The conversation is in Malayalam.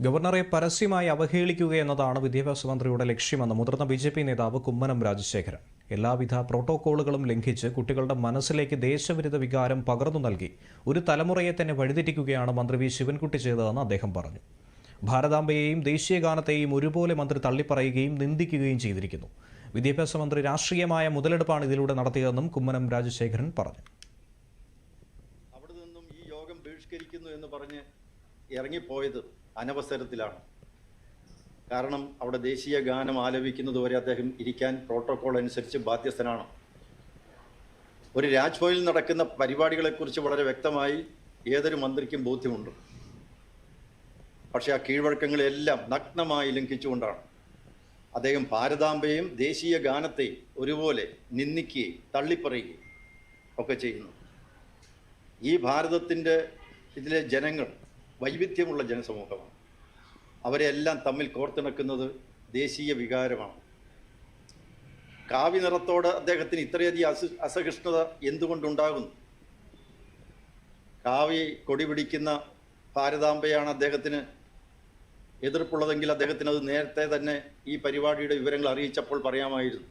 ഗവർണറെ പരസ്യമായി അവഹേളിക്കുകയെന്നതാണ് വിദ്യാഭ്യാസ മന്ത്രിയുടെ ലക്ഷ്യമെന്ന് മുതിർന്ന ബി.ജെ.പി. നേതാവ് കുമ്മനം രാജശേഖരൻ. എല്ലാവിധ പ്രോട്ടോക്കോളുകളും ലംഘിച്ച് കുട്ടികളുടെ മനസ്സിലേക്ക് ദേശവിരുദ്ധ വികാരം പകർന്നു നൽകി ഒരു തലമുറയെ തന്നെ വഴിതെറ്റിക്കുകയാണ് മന്ത്രി വി. ശിവൻകുട്ടി ചെയ്തതെന്ന് അദ്ദേഹം പറഞ്ഞു. ഭാരതാംബയെയും ദേശീയഗാനത്തെയും ഒരുപോലെ മന്ത്രി തള്ളിപ്പറയുകയും നിന്ദിക്കുകയും ചെയ്തിരിക്കുന്നു. വിദ്യാഭ്യാസ മന്ത്രി രാഷ്ട്രീയമായ മുതലെടുപ്പാണ് ഇതിലൂടെ നടത്തിയതെന്നും കുമ്മനം രാജശേഖരൻ പറഞ്ഞു. അവിടെ നിന്നും ഈ യോഗം ബഹിഷ്കരിക്കുന്നു എന്ന് പറഞ്ഞ് ഇറങ്ങിപ്പോയത് അനവസരത്തിലാണ്. കാരണം അവിടെ ദേശീയ ഗാനം ആലപിക്കുന്നതുവരെ അദ്ദേഹം ഇരിക്കാൻ പ്രോട്ടോകോൾ അനുസരിച്ച് ബാധ്യസ്ഥനാണ്. ഒരു രാജ്ഭവനിൽ നടക്കുന്ന പരിപാടികളെക്കുറിച്ച് വളരെ വ്യക്തമായി ഏതൊരു മന്ത്രിക്കും ബോധ്യമുണ്ട്. പക്ഷേ ആ കീഴ്വഴക്കങ്ങളെല്ലാം നഗ്നമായി ലംഘിച്ചുകൊണ്ടാണ് അദ്ദേഹം ഭാരതാംബയും ദേശീയ ഗാനത്തെയും ഒരുപോലെ നിന്ദിക്കുകയും തള്ളിപ്പറയുകയും ഒക്കെ ചെയ്യുന്നു. ഈ ഭാരതത്തിൻ്റെ ഇതിലെ ജനങ്ങൾ വൈവിധ്യമുള്ള ജനസമൂഹമാണ്. അവരെല്ലാം തമ്മിൽ കോർത്തിണക്കുന്നത് ദേശീയ വികാരമാണ്. കാവ്യ നിറത്തോട് അദ്ദേഹത്തിന് ഇത്രയധികം അസഹിഷ്ണുത എന്തുകൊണ്ടുണ്ടാകുന്നു? കാവ്യ കൊടി പിടിക്കുന്ന ഭാരതാംബയാണ് അദ്ദേഹത്തിന് എതിർപ്പുള്ളതെങ്കിൽ അദ്ദേഹത്തിന് അത് നേരത്തെ തന്നെ ഈ പരിപാടിയുടെ വിവരങ്ങൾ അറിയിച്ചപ്പോൾ പറയാമായിരുന്നു.